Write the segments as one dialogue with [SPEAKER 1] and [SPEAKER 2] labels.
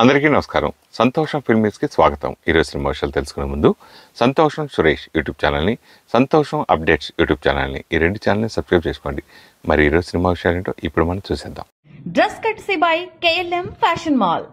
[SPEAKER 1] అందరికీ నమస్కారం. సంతోషం ఫిల్మీస్కి స్వాగతం. ఈరోజు సినిమా విషయాలు తెలుసుకునే ముందు సంతోషం సురేష్ యూట్యూబ్ ఛానల్ని, సంతోషం అప్డేట్స్ యూట్యూబ్ ఛానల్ని, ఈ రెండు ఛానల్ని సబ్స్క్రైబ్ చేసుకోండి. మరి ఈరోజు సినిమా విషయాలు ఏంటో ఇప్పుడు మనం చూసేద్దాం.
[SPEAKER 2] Dress కట్సీ by KLM fashion mall.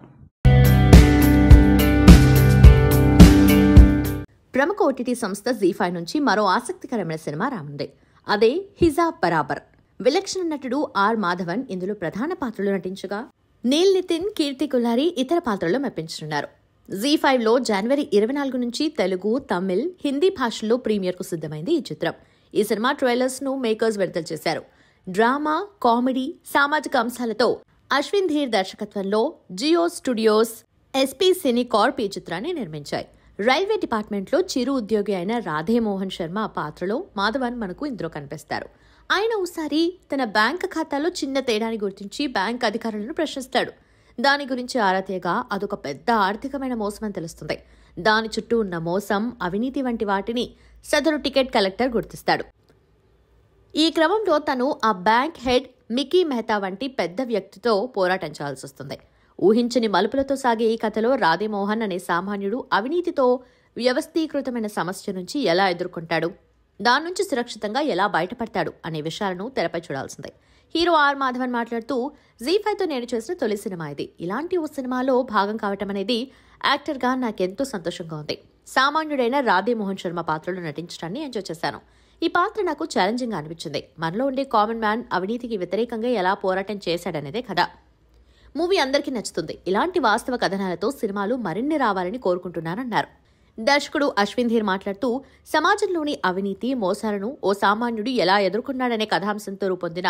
[SPEAKER 3] ప్రముఖ ఓటీటీ సంస్థ ZEE5 నుంచి మరో ఆసక్తికరమైన సినిమా రానుంది. అదే హిజాబ్ బరాబర్. విలక్షణ నటుడు ఆర్ మాధవన్ ఇందులో ప్రధాన పాత్రలో నటించగా నీల్ నితిన్, కీర్తి కుల్హారి ఇతర పాత్రల్లో మెప్పించనున్నారు. ZEE5లో జనవరి 24 నుంచి తెలుగు, తమిళ్, హిందీ భాషల్లో ప్రీమియర్కు సిద్ధమైంది ఈ చిత్రం. ఈ సినిమా ట్రైలర్స్ ను మేకర్స్ విడుదల చేశారు. డ్రామా, కామెడీ, సామాజిక అంశాలతో అశ్విన్ ధీర్ దర్శకత్వంలో Jio studios, SP cine corp ఈ చిత్రాన్ని నిర్మించాయి. రైల్వే డిపార్ట్మెంట్లో చిరు ఉద్యోగి అయిన రాధే మోహన్ శర్మ పాత్రలో మాధవన్ మనకు ఇందులో కనిపిస్తారు. ఆయన ఒకసారి తన బ్యాంక్ ఖాతాలో చిన్న తేడాని గుర్తించి బ్యాంక్ అధికారులను ప్రశ్నిస్తాడు. దాని గురించి ఆరా తీయగా అదొక పెద్ద ఆర్థికమైన మోసమని తెలుస్తుంది. దాని చుట్టూ ఉన్న మోసం, అవినీతి వంటి వాటిని సదరు టికెట్ కలెక్టర్ గుర్తిస్తాడు. ఈ క్రమంలో తను ఆ బ్యాంక్ హెడ్ మికీ మెహతా వంటి పెద్ద వ్యక్తితో పోరాటం చేయాల్సి వస్తుంది. ఊహించని మలుపులతో సాగే ఈ కథలో రాధేమోహన్ అనే సామాన్యుడు అవినీతితో వ్యవస్థీకృతమైన సమస్య నుంచి ఎలా ఎదుర్కొంటాడు, దాని నుంచి సురక్షితంగా ఎలా బయటపడతాడు అనే విషయాలను తెరపై చూడాల్సిందే. హీరో ఆర్ మాధవన్ మాట్లాడుతూ, ZEE5తో నేను చేసిన తొలి సినిమా ఇది. ఇలాంటి ఓ సినిమాలో భాగం కావటం అనేది యాక్టర్గా నాకెంతో సంతోషంగా ఉంది. సామాన్యుడైన రాధే మోహన్ శర్మ పాత్రలో నటించడాన్ని ఎంజాయ్ చేశాను. ఈ పాత్ర నాకు ఛాలెంజింగ్ గా అనిపించింది. మనలో ఉండే కామన్ మ్యాన్ అవినీతికి వ్యతిరేకంగా ఎలా పోరాటం చేశాడనేదే కథ. మూవీ అందరికీ నచ్చుతుంది. ఇలాంటి వాస్తవ కథనాలతో సినిమాలు మరిన్ని రావాలని కోరుకుంటున్నానన్నారు. దర్శకుడు అశ్విన్ ధీర్ మాట్లాడుతూ, సమాజంలోని అవినీతి, మోసాలను ఓ సామాన్యుడు ఎలా ఎదుర్కొన్నాడనే కథాంశంతో రూపొందిన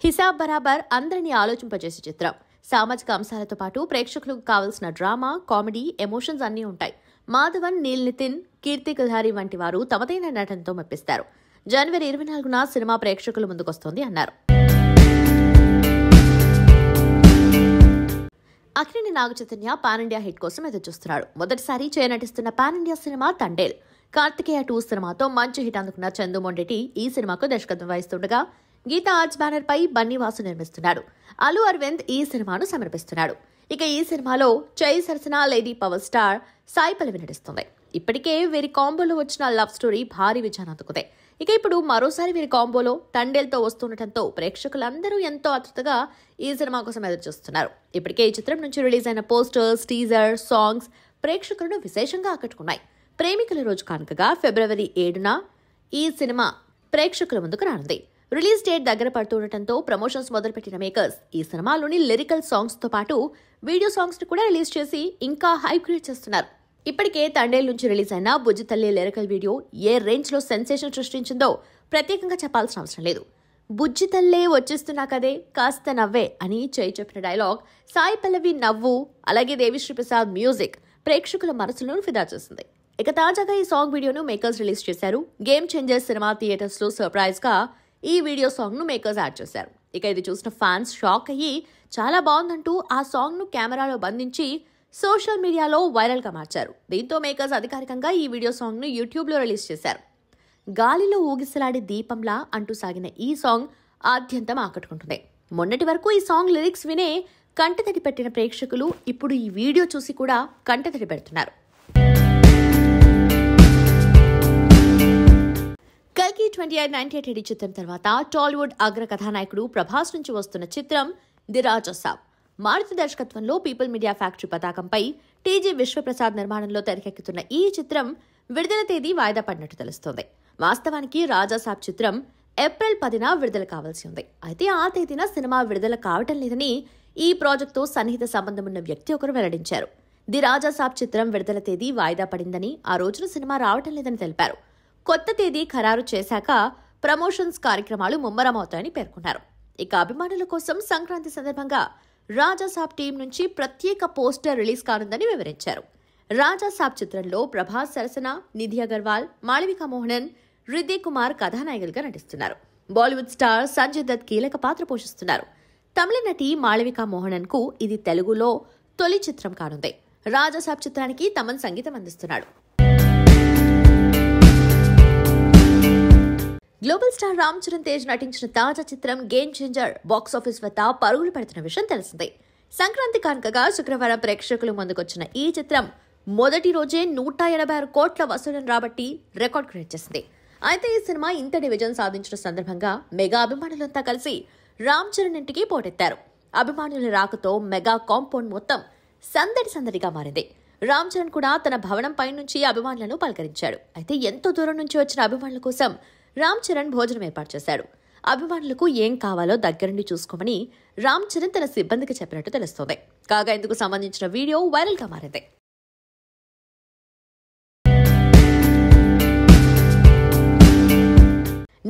[SPEAKER 3] హిసాబ్ బరాబర్ అందరినీ ఆలోచింపజేసే చిత్రం. సామాజిక అంశాలతో పాటు ప్రేక్షకులకు కావలసిన డ్రామా, కామెడీ, ఎమోషన్స్ అన్నీ ఉంటాయి. మాధవన్, నీల్ నితిన్, కీర్తి కుల్హారి వంటి వారు తమదైన నటనతో మెప్పిస్తారు. జనవరి 24న సినిమా ప్రేక్షకుల ముందుకొస్తోంది అన్నారు. Akkineni Naga Chaitanya pan India hit కోసం ఎదురుచూస్తున్నాడు. మొదటిసారి నటిస్తున్న pan India cinema Thandel. Karthikeya 2 సినిమాతో మంచి హిట్ అందుకున్న చందు మొండెటి ఈ సినిమాకు దర్శకత్వం వహిస్తుండగా గీతా ఆర్ట్స్ బ్యానర్ పై బన్నీ వాసు నిర్మిస్తున్నాడు. అల్లు అరవింద్ ఈ సినిమాను సమర్పిస్తున్నాడు. ఇక ఈ సినిమాలో చై సరసన lady power star Sai Pallavi నటిస్తుంది. ఇప్పటికే వీరి కాంబోలో వచ్చిన లవ్ స్టోరీ భారీ విజయాన్ని అందుకుంది. ఇక ఇప్పుడు మరోసారి వీరి కాంబోలో తండేల్తో వస్తుండటంతో ప్రేక్షకులందరూ ఎంతో ఆతృతగా ఈ సినిమా కోసం ఎదురుచూస్తున్నారు. ఇప్పటికే ఈ చిత్రం నుంచి రిలీజ్ అయిన పోస్టర్స్, టీజర్, సాంగ్స్ ప్రేక్షకులను విశేషంగా ఆకట్టుకున్నాయి. ప్రేమికుల రోజు కానుకగా ఫిబ్రవరి 7న ఈ సినిమా ప్రేక్షకుల ముందుకు రానుంది. రిలీజ్ డేట్ దగ్గర పడుతుండటంతో ప్రమోషన్స్ మొదలుపెట్టిన మేకర్స్ ఈ సినిమాలోని లిరికల్ సాంగ్స్ తో పాటు వీడియో సాంగ్స్ ని కూడా రిలీజ్ చేసి ఇంకా హైప్ క్రియేట్ చేస్తున్నారు. ఇప్పటికే తండేల్ నుంచి రిలీజ్ అయిన బుజ్జి తల్లి లిరికల్ వీడియో ఏ రేంజ్ లో సెన్సేషన్ సృష్టించిందో ప్రత్యేకంగా చెప్పాల్సిన అవసరం లేదు. బుజ్జి తల్లే వచ్చేస్తున్నా కదే కాస్త నవ్వే అని చెప్పిన డైలాగ్, సాయి పల్లవి నవ్వు, అలాగే దేవిశ్రీ ప్రసాద్ మ్యూజిక్ ప్రేక్షకుల మనసులను ఫిదా చేసింది. ఇక తాజాగా ఈ సాంగ్ వీడియోను మేకర్స్ రిలీజ్ చేశారు. గేమ్ చేంజర్ సినిమా థియేటర్స్ లో సర్ప్రైజ్ గా ఈ వీడియో సాంగ్ ను మేకర్స్ యాడ్ చేశారు. ఇక ఇది చూసిన ఫ్యాన్స్ షాక్ అయ్యి చాలా బాగుందంటూ ఆ సాంగ్ ను కెమెరాలో బంధించి సోషల్ మీడియాలో వైరల్ గా మార్చారు. దీంతో మేకర్స్ అధికారికంగా ఈ వీడియో సాంగ్ ను యూట్యూబ్ లో రిలీజ్ చేశారు. గాలిలో ఊగిసలాడే దీపంలా అంటూ సాగిన ఈ సాంగ్ ఆద్యంతం ఆకట్టుకుంటుంది. మొన్నటి వరకు ఈ సాంగ్ లిరిక్స్ వినే కంటతడి పెట్టిన ప్రేక్షకులు ఇప్పుడు ఈ వీడియో చూసి కూడా కంటతడి పెడుతున్నారు. కల్కి 2898 చిత్రం తర్వాత టాలీవుడ్ అగ్ర కథానాయకుడు ప్రభాస్ నుంచి వస్తున్న చిత్రం ది రాజా సాబ్. మారుతి దర్శకత్వంలో పీపుల్ మీడియా ఫ్యాక్టరీ పతాకంపై TG విశ్వప్రసాద్ నిర్మాణంలో తెరకెక్కుతున్న ఈ చిత్రం విడుదల తేదీ వాయిదా పడినట్టు తెలుస్తోంది. వాస్తవానికి రాజా సాబ్ చిత్రం ఏప్రిల్ 10న విడుదల కావాల్సి ఉంది. అయితే ఆ తేదీన సినిమా విడుదల కావటం లేదని ఈ ప్రాజెక్టుతో సన్నిహిత సంబంధం ఉన్న వ్యక్తి ఒకరు వెల్లడించారు. ది రాజా సాబ్ చిత్రం విడుదల తేదీ వాయిదా పడిందని, ఆ రోజున సినిమా రావటం లేదని తెలిపారు. కొత్త తేదీ ఖరారు చేశాక ప్రమోషన్స్ కార్యక్రమాలు ముమ్మరమవుతాయని పేర్కొన్నారు. ఇక అభిమానుల కోసం సంక్రాంతి సందర్భంగా రాజా సాబ్ టీం నుంచి ప్రత్యేక పోస్టర్ రిలీజ్ కానుందని వివరించారు. రాజా సాబ్ చిత్రంలో ప్రభాస్ సరసన నిధి అగర్వాల్, మాళవిక మోహనన్, రిద్దిక్ కుమార్ కథానాయకులుగా నటిస్తున్నారు. బాలీవుడ్ స్టార్ సంజయ్ దత్ కీలక పాత్ర పోషిస్తున్నారు. తమిళ నటి మాళవిక మోహనన్ కు ఇది తెలుగులో తొలి చిత్రం కానుంది. రాజా సాబ్ చిత్రానికి తమన్ సంగీతం అందిస్తున్నాడు. గ్లోబల్ స్టార్ రామ్ చరణ్ తేజ్ నటించిన తాజా చిత్రం గేమ్ చేంజర్ బాక్సాఫీస్ వద్ద పరుగులు పెడుతున్న విషయం తెలిసిందే. సంక్రాంతి కానుకగా శుక్రవారం ప్రేక్షకుల ముందుకొచ్చిన ఈ చిత్రం మొదటి రోజే 186 కోట్ల వసూలను రాబట్టి రికార్డ్ క్రియేట్ చేసింది. అయితే ఈ సినిమా ఇంతటి విజయం సాధించిన సందర్భంగా మెగా అభిమానులంతా కలిసి రామ్ చరణ్ ఇంటికి పోటెత్తారు. అభిమానుల రాకతో మెగా కాంపౌండ్ మొత్తం సందడిగా మారింది. రామ్ చరణ్ కూడా తన భవనం పై నుంచి అభిమానులను పలకరించాడు. అయితే ఎంతో దూరం నుంచి వచ్చిన అభిమానుల కోసం రామ్ చరణ్ భోజనం ఏర్పాటు చేశాడు. అభిమానులకు ఏం కావాలో దగ్గరుండి చూసుకోమని రామ్ చరణ్ తన సిబ్బందికి చెప్పినట్టు తెలుస్తోంది. కాగా ఇందుకు సంబంధించిన వీడియో వైరల్ గా మారింది.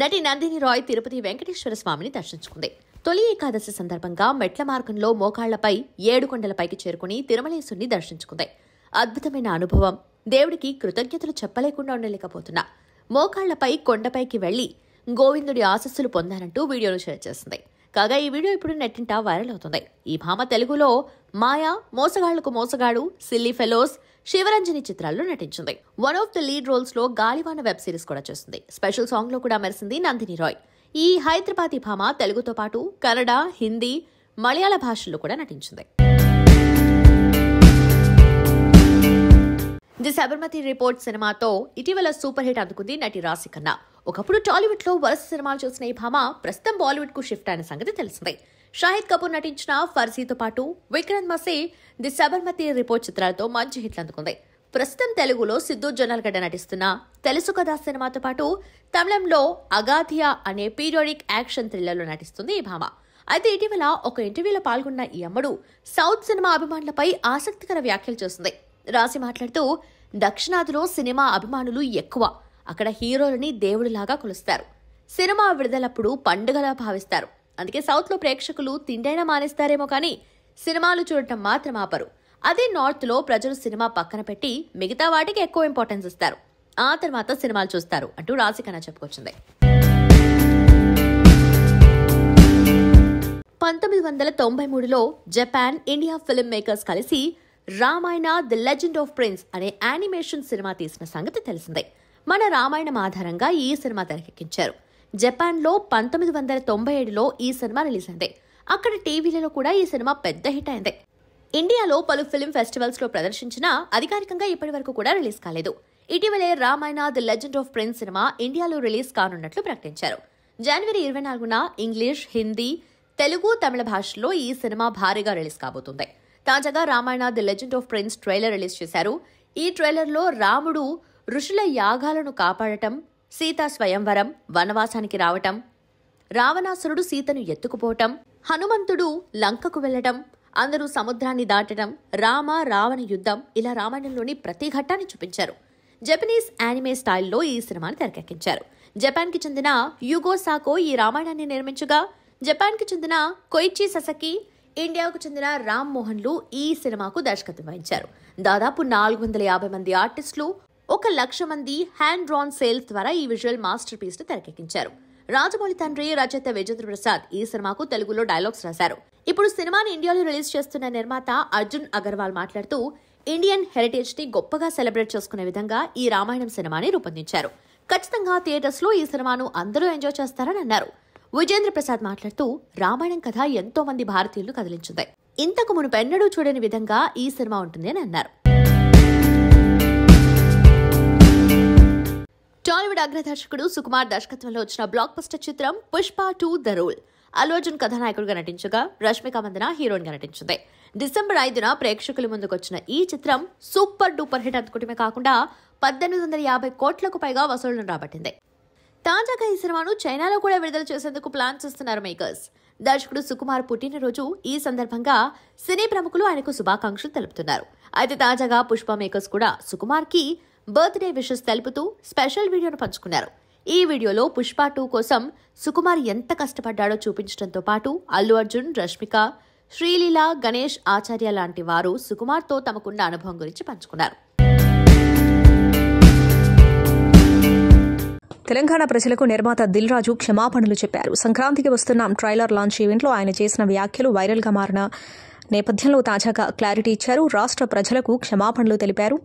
[SPEAKER 3] నటి నందిని రాయ్ తిరుపతి వెంకటేశ్వర స్వామిని దర్శించుకుంది. తొలి ఏకాదశి సందర్భంగా మెట్ల మార్గంలో మోకాళ్లపై 7 కొండలపైకి చేరుకుని తిరుమలేశుని దర్శించుకుంది. అద్భుతమైన అనుభవం. దేవుడికి కృతజ్ఞతలు చెప్పలేకుండా ఉండలేకపోతున్నా. మోకాళ్లపై కొండపైకి వెళ్లి గోవిందుడి ఆశస్సులు పొందానంటూ వీడియోను షేర్ చేసింది. కాగా ఈ వీడియో ఇప్పుడు నెట్టింట వైరల్ అవుతుంది. ఈ భామ తెలుగులో మాయా, మోసగాళ్లకు మోసగాడు, సిల్లీ ఫెలోస్, శివరంజని చిత్రాల్లో నటించింది. One of the lead roles లో గాలివాన వెబ్ సిరీస్ కూడా చేస్తుంది. స్పెషల్ సాంగ్ లో కూడా మెరిసింది నందిని రాయ్. ఈ హైదరాబాదీ భామ తెలుగుతో పాటు కన్నడ, హిందీ, మలయాళ భాషల్లో కూడా నటించింది. ది సబర్మతి రిపోర్ట్ సినిమాతో ఇటీవల సూపర్ హిట్ అందుకుంది నటి రాశి ఖన్నా. ఒకప్పుడు టాలీవుడ్ లో వరుస సినిమాలు చేసిన ఈ భామ ప్రస్తుతం బాలీవుడ్ కు షిఫ్ట్ అయిన సంగతి తెలిసిందే. షాహిద్ కపూర్ నటించిన ఫర్జీతో పాటు విక్రమ్ మసే, ది సబర్మతి రిపోర్ట్ చిత్రాలతో మంచి హిట్లు అందుకుంది. ప్రస్తుతం తెలుగులో సిద్ధు జొన్నలగడ్డ నటిస్తున్న తెలుసు కదా సినిమాతో పాటు తమిళంలో అగాధియా అనే పీరియాడిక్ యాక్షన్ థ్రిల్లర్లో నటిస్తుంది ఈ భామ. అయితే ఇటీవల ఒక ఇంటర్వ్యూలో పాల్గొన్న ఈ అమ్మడు సౌత్ సినిమా అభిమానులపై ఆసక్తికర వ్యాఖ్యలు చేస్తుంది. రాసి మాట్లాడుతూ, దక్షిణాదిలో సినిమా అభిమానులు ఎక్కువ. అక్కడ హీరోలని దేవుడిలాగా కొలుస్తారు. సినిమా విడుదలప్పుడు పండుగలా భావిస్తారు. అందుకే సౌత్ లో ప్రేక్షకులు తిండైనా మానేస్తారేమో కానీ సినిమాలు చూడటం మాత్రం ఆపరు. అదే నార్త్ లో ప్రజలు సినిమా పక్కన పెట్టి మిగతా వాటికి ఎక్కువ ఇంపార్టెన్స్ ఇస్తారు. ఆ తర్వాత సినిమాలు చూస్తారు అంటూ రాశి ఖన్నా చెప్పుకొచ్చింది. 1993లో జపాన్, ఇండియా ఫిల్మ్ మేకర్స్ కలిసి Ramayana the legend of prince అనే యానిమేషన్ సినిమా తీసిన సంగతి తెలిసిందే. మన రామాయణం ఆధారంగా ఈ సినిమా తెరకెక్కించారు. జపాన్లో 1997లో ఈ సినిమా రిలీజ్ అయింది. అక్కడ టీవీలలో కూడా ఈ సినిమా పెద్ద హిట్ అయింది. ఇండియాలో పలు ఫిల్మ్ ఫెస్టివల్స్ లో ప్రదర్శించినా అధికారికంగా ఇప్పటి వరకు కూడా రిలీజ్ కాలేదు. ఇటీవలే Ramayana the legend of prince cinema ఇండియాలో రిలీజ్ కానున్నట్లు ప్రకటించారు. జనవరి 24న ఇంగ్లీష్, హిందీ, తెలుగు, తమిళ భాషల్లో ఈ సినిమా భారీగా రిలీజ్ కాబోతుంది. తాజాగా Ramayana the legend of prince trailer release చేశారు. ఈ ట్రైలర్లో రాముడు ఋషుల యాగాలను కాపాడటం, సీతా స్వయంవరం, వనవాసానికి రావటం, రావణాసురుడు సీతను ఎత్తుకుపోవటం, హనుమంతుడు లంకకు వెళ్లటం, అందరూ సముద్రాన్ని దాటడం, రావణ యుద్ధం, ఇలా రామాయణంలోని ప్రతి ఘట్టాన్ని చూపించారు. జపనీస్ యానిమే స్టైల్లో ఈ సినిమాని తెరకెక్కించారు. జపాన్ కి చెందిన యుగో సాకో ఈ రామాయణాన్ని నిర్మించగా, జపాన్ కి చెందిన కొయిచి ససకి, ఇండియాకు చెందిన రామ్ మోహన్లు ఈ సినిమాకు దర్శకత్వం వహించారు. దాదాపు 450 మంది ఆర్టిస్టులు, 1,00,000 మంది హ్యాండ్ డ్రాన్ సేల్స్ ద్వారా ఈ విజువల్ మాస్టర్ పీస్ ను తెరకెక్కించారు. రాజమౌళి తండ్రి రచయిత విజేంద్ర ప్రసాద్ ఈ సినిమాకు తెలుగులో డైలాగ్స్ రాశారు. ఇప్పుడు సినిమాని ఇండియాలో రిలీజ్ చేస్తున్న నిర్మాత అర్జున్ అగర్వాల్ మాట్లాడుతూ, ఇండియన్ హెరిటేజ్ ని గొప్పగా సెలబ్రేట్ చేసుకునే విధంగా ఈ రామాయణం సినిమాని రూపొందించారు. ఖచ్చితంగా థియేటర్స్ లో ఈ సినిమాను అందరూ ఎంజాయ్ చేస్తారని అన్నారు. విజేంద్ర ప్రసాద్ మాట్లాడుతూ, రామాయణం కథ ఎంతో మంది భారతీయులను కదిలించింది. ఇంతకు మునుపెన్నడూ చూడని విధంగా ఈ సినిమా ఉంటుంది అని అన్నారు. టాలీవుడ్ అగ్రదర్శకుడు సుకుమార్ దర్శకత్వంలో వచ్చిన బ్లాక్ బస్టర్ చిత్రం పుష్ప 2 ద రూల్. అల్లు అర్జున్ కథానాయకుడిగా నటించగా రష్మిక మందన హీరోయిన్ గా నటించింది. డిసెంబర్ 5న ప్రేక్షకుల ముందుకొచ్చిన ఈ చిత్రం సూపర్ డూపర్ హిట్ అందుకోవడమే కాకుండా 1850 కోట్లకు పైగా వసూళ్లను రాబట్టింది. తాజాగా ఈ సినిమాను చైనాలో కూడా విడుదల చేసేందుకు ప్లాన్ చేస్తున్నారు మేకర్స్. దర్శకుడు సుకుమార్ పుట్టినరోజు ఈ సందర్భంగా సినీ ప్రముఖులు ఆయనకు శుభాకాంక్షలు తెలుపుతున్నారు. అయితే తాజాగా పుష్ప మేకర్స్ కూడా సుకుమార్ కి బర్త్డే విషెస్ తెలుపుతూ స్పెషల్ వీడియోను పంచుకున్నారు. ఈ వీడియోలో పుష్ప 2 కోసం సుకుమార్ ఎంత కష్టపడ్డాడో చూపించడంతో పాటు అల్లు అర్జున్, రష్మిక, శ్రీలీల, గణేష్ ఆచార్య లాంటి వారు సుకుమార్తో తమకున్న అనుభవం గురించి పంచుకున్నారు.
[SPEAKER 4] తెలంగాణ ప్రజలకు నిర్మాత దిల్ రాజు క్షమాపణలు చెప్పారు. సంక్రాంతికి వస్తున్న ట్రైలర్ లాంచ్ ఈవెంట్లో ఆయన చేసిన వ్యాఖ్యలు వైరల్గా మారిన నేపథ్యంలో తాజాగా క్లారిటీ ఇచ్చారు. రాష్ట్ర ప్రజలకు క్షమాపణలు తెలిపారు.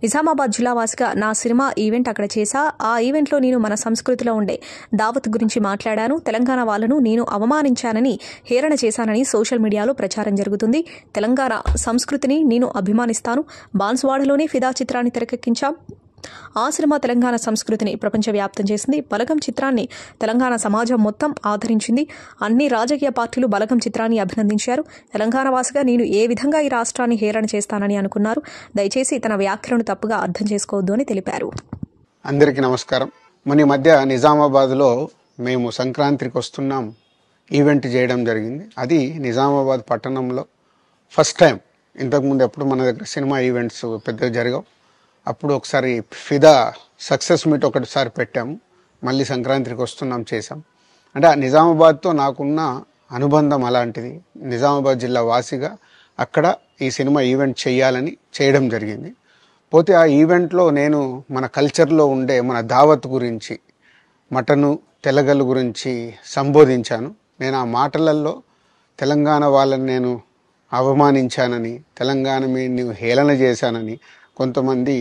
[SPEAKER 4] నిజామాబాద్ జిల్లా వాసిగా నా సినిమా ఈవెంట్ అక్కడ చేశా. ఆ ఈవెంట్లో నేను మన సంస్కృతిలో ఉండే దావత్ గురించి మాట్లాడాను. తెలంగాణ వాళ్ళను నేను అవమానించానని, హేళన చేశానని సోషల్ మీడియాలో ప్రచారం జరుగుతుంది. తెలంగాణ సంస్కృతిని నేను అభిమానిస్తాను. బాన్సువాడలోనే ఫిదా చిత్రాన్ని తెరకెక్కించాం. ఆ సినిమా తెలంగాణ సంస్కృతిని ప్రపంచవ్యాప్తం చేసింది. బలగం చిత్రాన్ని తెలంగాణ సమాజం మొత్తం ఆదరించింది. అన్ని రాజకీయ పార్టీలు బలగం చిత్రాన్ని అభినందించారు. తెలంగాణ వాసిగా నేను ఏ విధంగా ఈ రాష్ట్రాన్ని హేళన చేస్తానని అనుకున్నారు. దయచేసి తన వ్యాఖ్యలను తప్పుగా అర్థం చేసుకోవద్దు అని తెలిపారు.
[SPEAKER 5] అందరికీ నమస్కారం. మన మధ్య నిజామాబాద్లో మేము సంక్రాంతికి వస్తున్నాం ఈవెంట్ చేయడం జరిగింది. అది నిజామాబాద్ పట్టణంలో ఫస్ట్ టైం. ఇంతకుముందు ఎప్పుడు మన దగ్గర సినిమా ఈవెంట్స్ పెద్దగా జరగవు. అప్పుడు ఒకసారి ఫిదా సక్సెస్ మీట్ ఒకటిసారి పెట్టాము. మళ్ళీ సంక్రాంతికి వస్తున్నాం చేసాం. అంటే ఆ నిజామాబాద్తో నాకున్న అనుబంధం అలాంటిది. నిజామాబాద్ జిల్లా వాసిగా అక్కడ ఈ సినిమా ఈవెంట్ చేయాలని చేయడం జరిగింది. పోతే ఆ ఈవెంట్లో నేను మన కల్చర్లో ఉండే మన దావత్ గురించి, మటను తెలగలు గురించి సంబోధించాను. నేను ఆ మాటలలో తెలంగాణ వాళ్ళని నేను అవమానించానని, తెలంగాణ మీద హేళన చేశానని కొంతమంది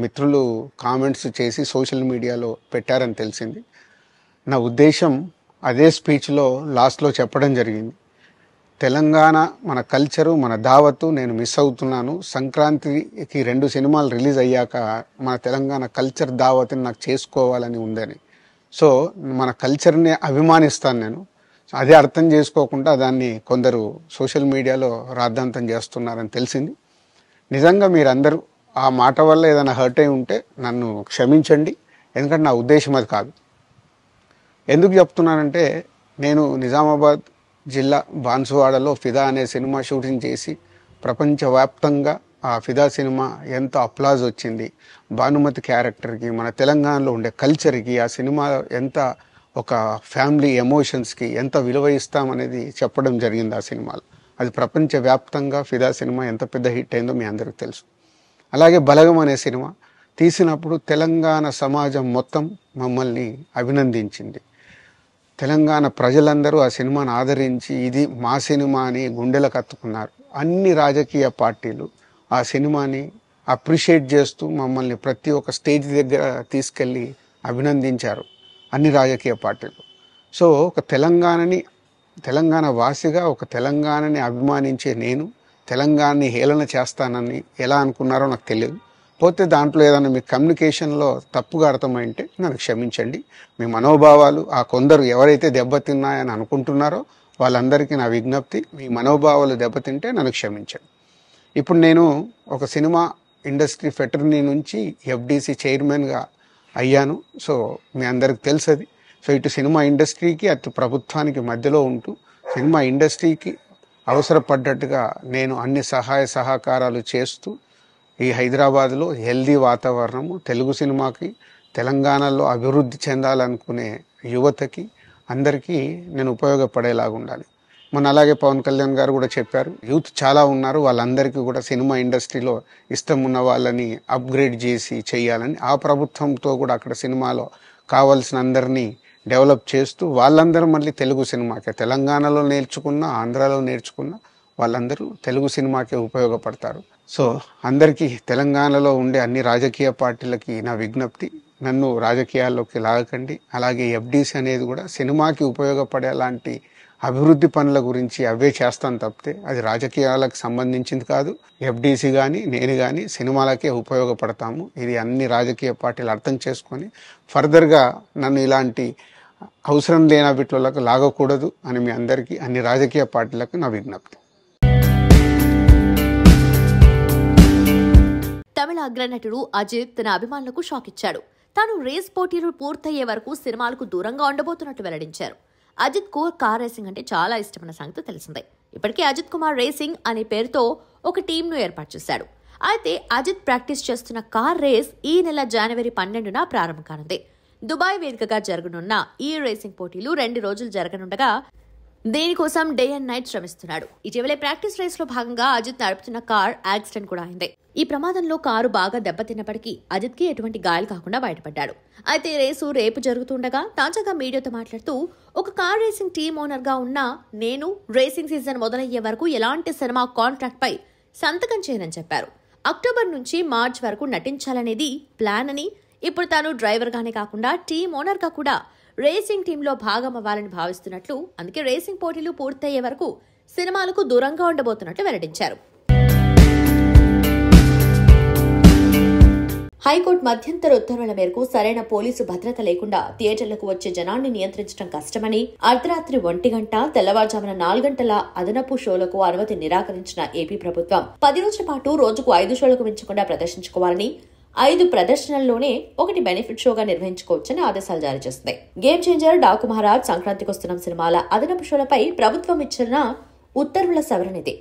[SPEAKER 5] మిత్రులు కామెంట్స్ చేసి సోషల్ మీడియాలో పెట్టారని తెలిసింది. నా ఉద్దేశం అదే స్పీచ్లో లాస్ట్లో చెప్పడం జరిగింది. తెలంగాణ మన కల్చరు, మన దావత్తు నేను మిస్ అవుతున్నాను. సంక్రాంతికి 2 సినిమాలు రిలీజ్ అయ్యాక మన తెలంగాణ కల్చర్ దావత్ని నాకు చేసుకోవాలని ఉందని. సో మన కల్చర్ని అభిమానిస్తాను నేను. అదే అర్థం చేసుకోకుండా దాన్ని కొందరు సోషల్ మీడియాలో రాద్ధాంతం చేస్తున్నారని తెలిసింది. నిజంగా మీరందరూ ఆ మాట వల్ల ఏదైనా హర్ట్ అయి ఉంటే నన్ను క్షమించండి. ఎందుకంటే నా ఉద్దేశం అది కాదు. ఎందుకు చెప్తున్నానంటే, నేను నిజామాబాద్ జిల్లా బాన్సువాడలో ఫిదా అనే సినిమా షూటింగ్ చేసి ప్రపంచవ్యాప్తంగా ఆ ఫిదా సినిమా ఎంత అప్లాజ్ వచ్చింది, భానుమతి క్యారెక్టర్కి, మన తెలంగాణలో ఉండే కల్చర్కి, ఆ సినిమా ఎంత ఒక ఫ్యామిలీ ఎమోషన్స్కి ఎంత విలువ ఇస్తామనేది చెప్పడం జరిగింది ఆ సినిమాలో. అది ప్రపంచవ్యాప్తంగా ఫిదా సినిమా ఎంత పెద్ద హిట్ అయిందో మీ అందరికీ తెలుసు. అలాగే బలగం అనే సినిమా తీసినప్పుడు తెలంగాణ సమాజం మొత్తం మమ్మల్ని అభినందించింది. తెలంగాణ ప్రజలందరూ ఆ సినిమాను ఆదరించి ఇది మా సినిమా అని గుండెలకు హత్తుకున్నారు. అన్ని రాజకీయ పార్టీలు ఆ సినిమాని అప్రిషియేట్ చేస్తూ మమ్మల్ని ప్రతి ఒక్క స్టేజ్ దగ్గర తీసుకెళ్ళి అభినందించారు అన్ని రాజకీయ పార్టీలు. సో ఒక తెలంగాణ వాసిగా ఒక తెలంగాణని అభిమానించే నేను తెలంగాణని హేళన చేస్తానని ఎలా అనుకున్నారో నాకు తెలియదు. పోతే దాంట్లో ఏదైనా మీ కమ్యూనికేషన్లో తప్పుగా అర్థమైంటే నన్ను క్షమించండి. మీ మనోభావాలు ఆ కొందరు ఎవరైతే దెబ్బతిన్నాయని అనుకుంటున్నారో వాళ్ళందరికీ నా విజ్ఞప్తి, మీ మనోభావాలు దెబ్బతింటే నన్ను క్షమించండి. ఇప్పుడు నేను ఒక సినిమా ఇండస్ట్రీ ఫెటర్నీ నుంచి ఎఫ్డీసీ చైర్మన్గా అయ్యాను. సో మీ అందరికి తెలుసు అది. సో ఇటు సినిమా ఇండస్ట్రీకి అటు ప్రభుత్వానికి మధ్యలో ఉంటూ సినిమా ఇండస్ట్రీకి అవసరపడ్డట్టుగా నేను అన్ని సహాయ సహకారాలు చేస్తూ ఈ హైదరాబాద్లో హెల్దీ వాతావరణము, తెలుగు సినిమాకి, తెలంగాణలో అభివృద్ధి చెందాలనుకునే యువతకి అందరికీ నేను ఉపయోగపడేలాగా ఉండాలి. అలాగే పవన్ కళ్యాణ్ గారు కూడా చెప్పారు, యూత్ చాలా ఉన్నారు, వాళ్ళందరికీ కూడా సినిమా ఇండస్ట్రీలో ఇష్టం ఉన్న వాళ్ళని అప్గ్రేడ్ చేసి చేయాలని, ఆ ప్రభుత్వంతో కూడా అక్కడ సినిమాలో కావాల్సిన అందరినీ డెవలప్ చేస్తూ వాళ్ళందరూ మళ్ళీ తెలుగు సినిమాకే, తెలంగాణలో నేర్చుకున్న, ఆంధ్రాలో నేర్చుకున్న వాళ్ళందరూ తెలుగు సినిమాకే ఉపయోగపడతారు. సో అందరికీ తెలంగాణలో ఉండే అన్ని రాజకీయ పార్టీలకి నా విజ్ఞప్తి, నన్ను రాజకీయాల్లోకి లాగకండి. అలాగే ఎఫ్డీసీ అనేది కూడా సినిమాకి ఉపయోగపడే లాంటి అభివృద్ధి పనుల గురించి అవే చేస్తాను తప్పితే అది రాజకీయాలకు సంబంధించింది కాదు. ఎఫ్డీసీ కానీ నేను కానీ సినిమాలకే ఉపయోగపడతాము. ఇది అన్ని రాజకీయ పార్టీలు అర్థం చేసుకొని ఫర్దర్గా నన్ను ఇలాంటి అవసరం లేని వీటిలోకి లాగకూడదు అని మీ అందరికీ, అన్ని రాజకీయ పార్టీలకు నా విజ్ఞప్తి.
[SPEAKER 3] తమిళ అగ్రనటుడు అజిత్ తన అభిమానులకు షాక్ ఇచ్చాడు. తాను రేస్ పోటీలు పూర్తయ్యే వరకు సినిమాలకు దూరంగా ఉండబోతున్నట్టు వెల్లడించారు. అజిత్ కు కార్ రేసింగ్ అంటే చాలా ఇష్టమైన సంగతి తెలిసిందే. ఇప్పటికే అజిత్ కుమార్ రేసింగ్ అనే పేరుతో ఒక టీంను ఏర్పాటు చేశాడు. అయితే అజిత్ ప్రాక్టీస్ చేస్తున్న కార్ రేస్ ఈ నెల జనవరి 12న ప్రారంభం కానుంది. దుబాయ్ వేదికగా జరగనున్న ఈ రేసింగ్ పోటీలు 2 రోజులు జరగనుండగా దీనికోసం డే అండ్ నైట్ శ్రమిస్తున్నాడు. ఇటీవలే ప్రాక్టీస్ రేస్ లో భాగంగా అజిత్ నడుపుతున్న కార్ యాక్సిడెంట్ కూడా అయింది. ఈ ప్రమాదంలో కారు బాగా దెబ్బతిన్నప్పటికీ అజిత్ కి ఎటువంటి గాయాలు కాకుండా బయటపడ్డాడు. అయితే రేసు రేపు జరుగుతుండగా తాజాగా మీడియాతో మాట్లాడుతూ, ఒక కార్ రేసింగ్ టీమ్ ఓనర్ గా ఉన్న నేను రేసింగ్ సీజన్ మొదలయ్యే వరకు ఎలాంటి సినిమా కాంట్రాక్ట్ పై సంతకం చేయనని చెప్పారు. అక్టోబర్ నుంచి మార్చ్ వరకు నటించాలనేది ప్లాన్ అని, ఇప్పుడు తాను డ్రైవర్ గానే కాకుండా టీమ్ ఓనర్ గా కూడా రేసింగ్ టీంలో భాగం అవ్వాలని భావిస్తున్నట్లు, అందుకే రేసింగ్ పోటీలు పూర్తయ్యే వరకు సినిమాలకు దూరంగా ఉండబోతున్నట్లు వెల్లడించారు. హైకోర్టు మధ్యంతర ఉత్తర్వుల మేరకు సరైన పోలీసు భద్రత లేకుండా థియేటర్లకు వచ్చే జనాన్ని నియంత్రించడం కష్టమని, అర్ధరాత్రి 1 గంట, తెల్లవారుజామున 4 గంటల అదనపు షోలకు అనుమతి నిరాకరించిన ఏపీ ప్రభుత్వం 10 రోజుల పాటు రోజుకు 5 షోలకు మించకుండా ప్రదర్శించుకోవాలని, 5 ప్రదర్శనల్లోనే ఒకటి బెనిఫిట్ షోగా నిర్వహించుకోవచ్చని ఆదేశాలు జారీ చేసింది. గేమ్ చేంజర్, డాకు మహారాజ్, సంక్రాంతికి వస్తున్న సినిమాల అదనపు షోలపై ప్రభుత్వం ఇచ్చిన ఉత్తర్వుల సవరణ ఇది.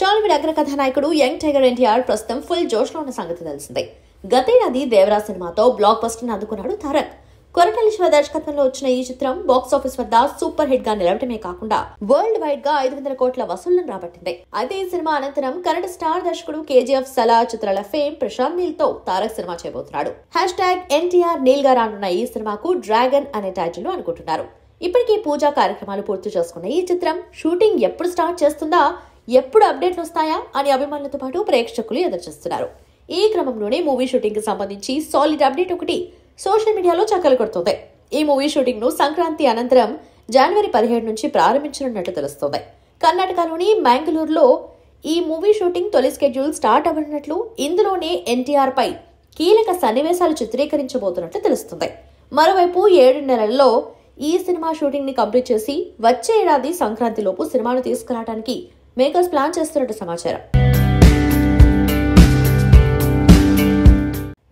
[SPEAKER 3] టాలీవుడ్ అగ్ర కథానాయకుడు యంగ్ టైగర్ ఎన్టీఆర్ ప్రస్తుతం ఫుల్ జోష్ లో ఉన్న సంగతి తెలిసిందే. గతేడాది దేవరా సినిమాతో బ్లాక్ బస్టర్ అందుకున్నాడు తారక్. కొరటాల శివ దర్శకత్వంలో వచ్చిన ఈ చిత్రం బాక్సాఫీస్ వద్ద సూపర్ హిట్ గా నిలవటమే కాకుండా వరల్డ్ వైడ్ గా 500 కోట్ల వసూళ్లను రాబట్టింది. అయితే ఈ సినిమా అనంతరం కన్నడ స్టార్ దర్శకుడు కేజీఎఫ్, సలా చిత్రాల ఫేమ్ ప్రశాంత్ నీల్ తో తారక్ సినిమా చేయబోతున్నాడు. #NTR నీల్ గా రానున్న ఈ సినిమాకు డ్రాగన్ అనే టైటిల్ అనుకుంటున్నారు. ఇప్పటికీ పూజా కార్యక్రమాలు పూర్తి చేసుకున్న ఈ చిత్రం షూటింగ్ ఎప్పుడు స్టార్ట్ చేస్తుందా, ఎప్పుడు అప్డేట్లు వస్తాయా అని అభిమానులతో పాటు ప్రేక్షకులు ఎదురుచూస్తున్నారు. ఈ క్రమంలోనే మూవీ షూటింగ్ కి సంబంధించి సాలిడ్ అప్డేట్ ఒకటి సోషల్ మీడియాలో చక్కలు కొడుతోంది. ఈ మూవీ షూటింగ్ ను సంక్రాంతి అనంతరం జనవరి 17 నుంచి ప్రారంభించనున్నట్లు తెలుస్తోంది. కర్ణాటకలోని మ్యాంగళూరులో ఈ మూవీ షూటింగ్ తొలి స్కెడ్యూల్ స్టార్ట్ అవ్వనున్నట్లు, ఇందులోనే ఎన్టీఆర్ పై కీలక సన్నివేశాలు చిత్రీకరించబోతున్నట్లు తెలుస్తుంది. మరోవైపు 7 నెలల్లో ఈ సినిమా షూటింగ్ ని కంప్లీట్ చేసి వచ్చే ఏడాది సంక్రాంతిలోపు సినిమాను తీసుకురావడానికి మేకర్స్ ప్లాన్ చేస్తున్నట్టు సమాచారం.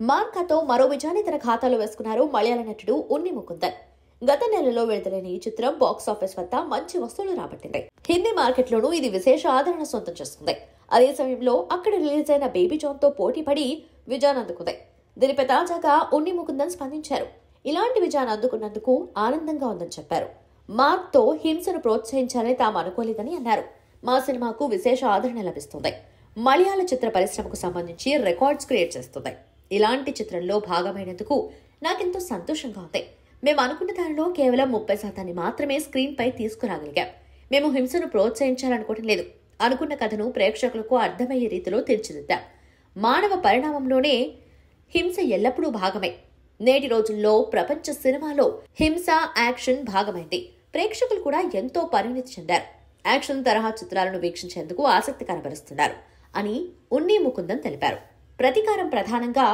[SPEAKER 3] మార్కాతో మరో విజయాన్ని తన ఖాతాలో వేసుకున్నారు మలయాళ నటుడు ఉన్ని ముకుందన్. గత నెలలో విడుదలైన ఈ చిత్రం బాక్సాఫీస్ వద్ద మంచి వసూలు రాబట్టింది. హిందీ మార్కెట్లోనూ ఇది విశేష ఆదరణ సొంతం చేసుకుంది. అదే సమయంలో అక్కడ రిలీజ్ అయిన బేబీ జాన్ తో పోటీ పడి విజయాన్ని అందుకుంది. దీనిపై తాజాగా ఉన్ని ముకుందన్ స్పందించారు. ఇలాంటి విజయాన్ని అందుకున్నందుకు ఆనందంగా ఉందని చెప్పారు. మార్క్ తో హింసను ప్రోత్సహించాలని తాము అనుకోలేదని అన్నారు. మా సినిమాకు విశేష ఆదరణ లభిస్తుంది. మలయాళ చిత్ర పరిశ్రమకు సంబంధించి రికార్డ్స్ క్రియేట్ చేస్తుంది. ఇలాంటి చిత్రంలో భాగమైనందుకు నాకెంతో సంతోషంగా ఉంది. మేము అనుకున్న దానిలో కేవలం 30% మాత్రమే స్క్రీన్ పై తీసుకురాగలిగాం. మేము హింసను ప్రోత్సహించాలనుకోవటం లేదు. అనుకున్న కథను ప్రేక్షకులకు అర్థమయ్యే రీతిలో తీర్చిదిద్దాం. మానవ పరిణామంలోనే హింస ఎల్లప్పుడూ భాగమే. నేటి రోజుల్లో ప్రపంచ సినిమాలో హింస, యాక్షన్ భాగమైంది. ప్రేక్షకులు కూడా ఎంతో పరిణితి చెందారు. యాక్షన్ తరహా చిత్రాలను వీక్షించేందుకు ఆసక్తి కనబరుస్తున్నారు అని ఉన్ని ముకుందన్ తెలిపారు. ప్రతీకారం ప్రధానంగా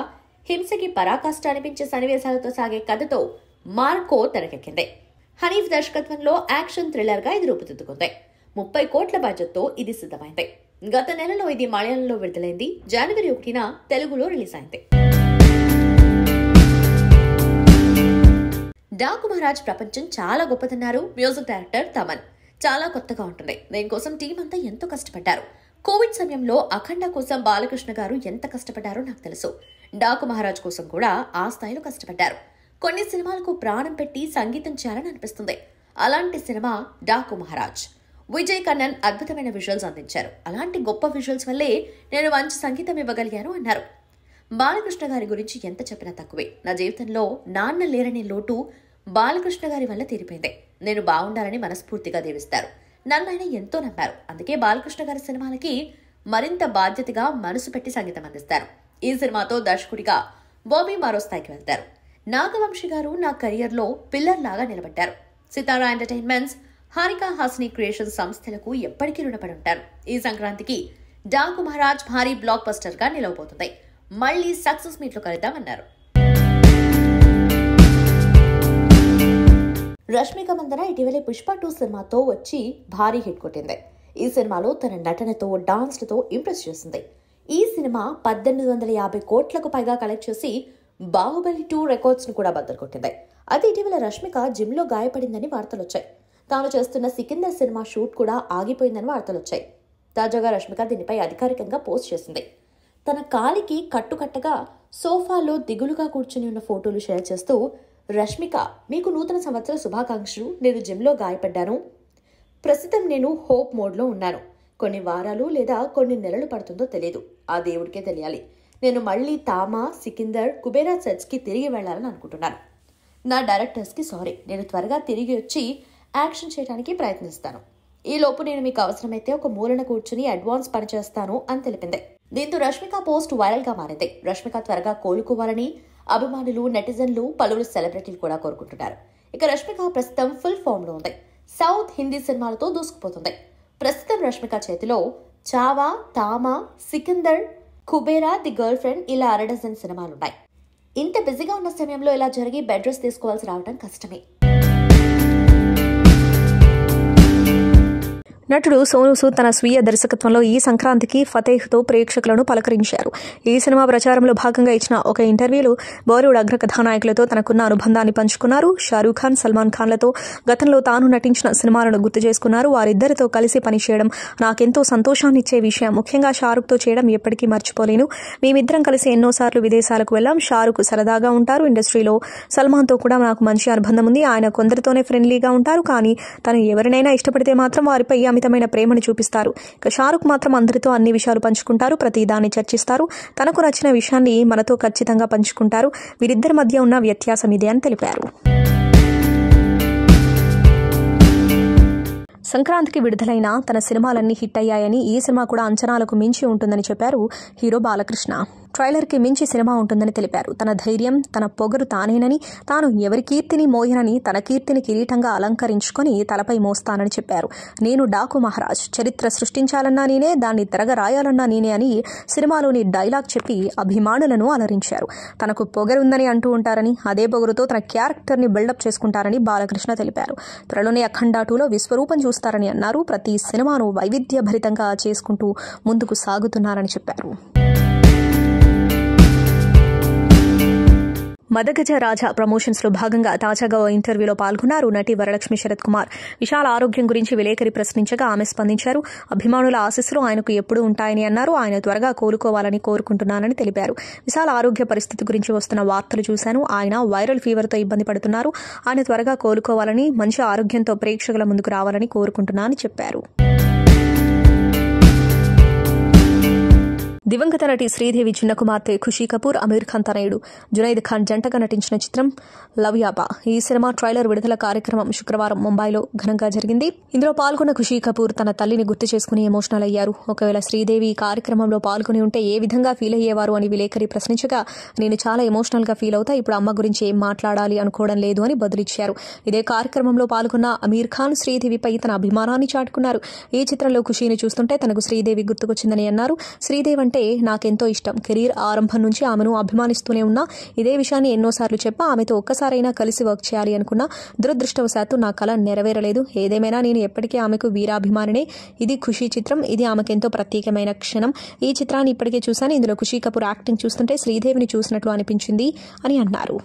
[SPEAKER 3] హింసకి పరాకాష్ట అనిపించే సన్నివేశాలతో సాగే కథతో మార్కో తెరకెక్కింది. హనీఫ్ దర్శకత్వంలో యాక్షన్ థ్రిల్లర్ గా ఇది రూపుదిద్దుకుంది. 30 కోట్ల బడ్జెట్ తో ఇది సిద్ధమైంది. గత నెలలో ఇది మలయాళంలో విడుదలైంది. జనవరి 1న తెలుగులో రిలీజ్ అయింది. డాకు మహారాజ్ ప్రపంచం చాలా గొప్పదన్నారు మ్యూజిక్ డైరెక్టర్ తమన్. చాలా కొత్తగా ఉంటుంది. దీనికోసం టీం అంతా ఎంతో కష్టపడ్డారు. కోవిడ్ సమయంలో అఖండ కోసం బాలకృష్ణ గారు ఎంత కష్టపడ్డారో నాకు తెలుసు. డాకు మహారాజ్ కోసం కూడా ఆ స్థాయిలో కష్టపడ్డారు. కొన్ని సినిమాలకు ప్రాణం పెట్టి సంగీతం చేయాలని అనిపిస్తుంది. అలాంటి సినిమా డాకు మహారాజ్. విజయ్ కన్నన్ అద్భుతమైన విజువల్స్ అందించారు. అలాంటి గొప్ప విజువల్స్ వల్లే నేను మంచి సంగీతం ఇవ్వగలిగాను అన్నారు. బాలకృష్ణ గారి గురించి ఎంత చెప్పినా తక్కువే. నా జీవితంలో నాన్న లేరనే లోటు బాలకృష్ణ గారి వల్ల తీరిపోయింది. నేను బాగుండాలని మనస్ఫూర్తిగా దీవిస్తారు. నన్ను ఆయన ఎంతో నమ్మారు. అందుకే బాలకృష్ణ గారి సినిమాలకి మరింత బాధ్యతగా మనసు పెట్టి సంగీతం అందిస్తారు. ఈ సినిమాతో దర్శకుడిగా బాబీ మరో స్థాయికి వెళ్తారు. నాగవంశీ గారు నా కెరియర్ లో పిల్లర్ లాగా నిలబడ్డారు. సితారా ఎంటర్టైన్మెంట్స్, హారికా హాస్ని క్రియేషన్ సంస్థలకు ఎప్పటికీ రుణపడి ఉంటారు. ఈ సంక్రాంతికి డాకు మహారాజ్ భారీ బ్లాక్ బస్టర్ గా నిలవబోతుంది. మళ్లీ సక్సెస్ మీట్ లో కలుద్దామన్నారు. రష్మిక మందన ఇటీవలే పుష్ప 2 సినిమాతో వచ్చి భారీ హిట్ కొట్టింది. ఈ సినిమాలో తన నటనతో, డాన్స్లతో ఇంప్రెస్ చేసింది. ఈ సినిమా 1850 కోట్లకు పైగా కలెక్ట్ చేసి బాహుబలి 2 రికార్డ్స్ ను కూడా బద్దలు కొట్టింది. అయితే ఇటీవల రష్మిక జిమ్ లో గాయపడిందని వార్తలొచ్చాయి. తాను చేస్తున్న సికిందర్ సినిమా షూట్ కూడా ఆగిపోయిందని వార్తలొచ్చాయి. తాజాగా రష్మిక దీనిపై అధికారికంగా పోస్ట్ చేసింది. తన కాలికి కట్టుకట్టగా సోఫాలో దిగులుగా కూర్చుని ఉన్న ఫోటోలు షేర్ చేస్తూ రష్మిక, మీకు నూతన సంవత్సర శుభాకాంక్షలు. నేను జిమ్లో గాయపడ్డాను. ప్రస్తుతం నేను హోప్ మోడ్లో ఉన్నాను. కొన్ని వారాలు లేదా కొన్ని నెలలు పడుతుందో తెలియదు. ఆ దేవుడికే తెలియాలి. నేను మళ్ళీ తామా, సికిందర్, కుబేరా సెట్స్కి తిరిగి వెళ్లాలని అనుకుంటున్నాను. నా డైరెక్టర్స్కి సారీ. నేను త్వరగా తిరిగి వచ్చి యాక్షన్ చేయడానికి ప్రయత్నిస్తాను. ఈలోపు నేను మీకు అవసరమైతే ఒక మూలన కూర్చుని అడ్వాన్స్ పనిచేస్తాను అని తెలిపింది. దీంతో రష్మిక పోస్ట్ వైరల్ గా మారింది. రష్మిక త్వరగా కోలుకోవాలని అభిమానులు, నెటిజన్లు, పలువురు సెలబ్రిటీలు కూడా కోరుకుంటున్నారు. ఇక రష్మిక ప్రస్తుతం ఫుల్ ఫామ్ లో ఉంది. సౌత్ హిందీ సినిమాలతో దూసుకుపోతుంది. ప్రస్తుతం రష్మిక చేతిలో Chhaava, Thama, Sikandar, Kuberaa, the girlfriend ఇలా 6 డజన్ సినిమాలున్నాయి. ఇంత బిజీగా ఉన్న సమయంలో ఇలా జరిగి బెడ్ రెస్ట్ తీసుకోవాల్సి రావడం కష్టమే.
[SPEAKER 4] నటుడు సోనూ సూద్ తన స్వీయ దర్శకత్వంలో ఈ సంక్రాంతికి ఫతేహ్తో ప్రేక్షకులను పలకరించారు. ఈ సినిమా ప్రచారంలో భాగంగా ఇచ్చిన ఒక ఇంటర్వ్యూలో బాలీవుడ్ అగ్ర కథానాయకులతో తనకున్న అనుబంధాన్ని పంచుకున్నారు. షారూఖ్ ఖాన్, సల్మాన్ ఖాన్లతో గతంలో తాను నటించిన సినిమాలను గుర్తు చేసుకున్నారు. వారిద్దరితో కలిసి పనిచేయడం నాకెంతో సంతోషాన్నిచ్చే విషయం. ముఖ్యంగా షారూఖ్తో చేయడం ఎప్పటికీ మర్చిపోలేను. మేమిద్దరం కలిసి ఎన్నోసార్లు విదేశాలకు వెళ్ళాం. షారూఖ్ సరదాగా ఉంటారు. ఇండస్ట్రీలో సల్మాన్తో కూడా నాకు మంచి అనుబంధం ఉంది. ఆయన కొందరితోనే ఫ్రెండ్లీగా ఉంటారు. కానీ తను ఎవరినైనా ఇష్టపడితే మాత్రం వారిపై అమితమైన ప్రేమను చూపిస్తారు. ఇక షారూఖ్ మాత్రం అందరితో అన్ని విషయాలు పంచుకుంటారు. ప్రతి దాన్ని చర్చిస్తారు. తనకు నచ్చిన విషయాన్ని మనతో ఖచ్చితంగా పంచుకుంటారు. వీరిద్దరి మధ్య ఉన్న వ్యత్యాసం ఇదే అని తెలిపారు. సంక్రాంతికి విడుదలైన తన సినిమాలన్నీ హిట్ అయ్యాయని, ఈ సినిమా కూడా అంచనాలకు మించి ఉంటుందని చెప్పారు హీరో బాలకృష్ణ. ట్రైలర్కి మించి సినిమా ఉంటుందని తెలిపారు. తన ధైర్యం, తన పొగరు తానేనని, తాను ఎవరి కీర్తిని మోయనని, తన కీర్తిని కిరీటంగా అలంకరించుకొని తలపై మోస్తానని చెప్పారు. నేను డాకు మహారాజ్, చరిత్ర సృష్టించాలన్నా నేనే, దాన్ని తిరగ రాయాలన్నా నేనే అని సినిమాలోని డైలాగ్ చెప్పి అభిమానులను అలరించారు. తనకు పొగరుందని అంటూ ఉంటారని, అదే పొగరుతో తన క్యారెక్టర్ని బిల్డప్ చేసుకుంటారని బాలకృష్ణ తెలిపారు. త్వరలోనే అఖండ 2లో విశ్వరూపం చూస్తారని అన్నారు. ప్రతి సినిమాను వైవిధ్యభరితంగా చేసుకుంటూ ముందుకు సాగుతున్నారని చెప్పారు. మదగజ రాజా ప్రమోషన్స్ లో భాగంగా తాజాగా ఓ ఇంటర్వ్యూలో పాల్గొన్నారు నటి వరలక్ష్మి శరత్ కుమార్. విశాల్ ఆరోగ్యం గురించి విలేకరి ప్రశ్నించగా ఆమె స్పందించారు. అభిమానుల ఆశీస్సులు ఆయనకు ఎప్పుడూ ఉంటాయని అన్నారు. ఆయన త్వరగా కోలుకోవాలని కోరుకుంటున్నానని తెలిపారు. విశాల్ ఆరోగ్య పరిస్థితి గురించి వస్తున్న వార్తలు చూశాను. ఆయన వైరల్ ఫీవర్తో ఇబ్బంది పడుతున్నారు. ఆయన త్వరగా కోలుకోవాలని, మంచి ఆరోగ్యంతో ప్రేక్షకుల ముందుకు రావాలని కోరుకుంటున్నానని చెప్పారు. దివంగత నటి శ్రీదేవి చిన్న కుమార్తె ఖుషీ కపూర్, అమీర్ ఖాన్ తనయుడు జునైద్ ఖాన్ జంటగా నటించిన చిత్రం లవ్యాబా. ఈ సినిమా ట్రైలర్ విడుదల కార్యక్రమం శుక్రవారం ముంబైలో ఘనంగా జరిగింది. ఇందులో పాల్గొన్న ఖుషీ కపూర్ తన తల్లిని గుర్తు చేసుకుని ఎమోషనల్ అయ్యారు. ఒకవేళ శ్రీదేవి ఈ కార్యక్రమంలో పాల్గొని ఉంటే ఏ విధంగా ఫీల్ అయ్యేవారు అని విలేకరి ప్రశ్నించగా, నేను చాలా ఎమోషనల్ గా ఫీల్ అవుతా, ఇప్పుడు అమ్మ గురించి ఏం మాట్లాడాలి అనుకోవడం లేదు అని బదులిచ్చారు. ఇదే కార్యక్రమంలో పాల్గొన్న అమీర్ ఖాన్ శ్రీదేవిపై తన అభిమానాన్ని చాటుకున్నారు. ఈ చిత్రంలో ఖుషీని చూస్తుంటే తనకు శ్రీదేవి గుర్తుకొచ్చిందని అన్నారు. శ్రీదేవి అంటే నాకెంతో ఇష్టం. కెరీర్ ఆరంభం నుంచి ఆమెను అభిమానిస్తూనే ఉన్నా. ఇదే విషయాన్ని ఎన్నోసార్లు చెప్పా. ఆమెతో ఒక్కసారైనా కలిసి వర్క్ చేయాలి అనుకున్నా. దురదృష్టవశాత్తు నా కల నెరవేరలేదు. ఏదేమైనా నేను ఎప్పటికీ ఆమెకు వీరాభిమానినే. ఇది ఖుషీ చిత్రం. ఇది ఆమెకెంతో ప్రత్యేకమైన క్షణం. ఈ చిత్రాన్ని ఇప్పటికే చూశాను. ఇందులో ఖుషీ కపూర్ యాక్టింగ్ చూస్తుంటే శ్రీదేవిని చూసినట్లు అనిపించింది అని అన్నారు.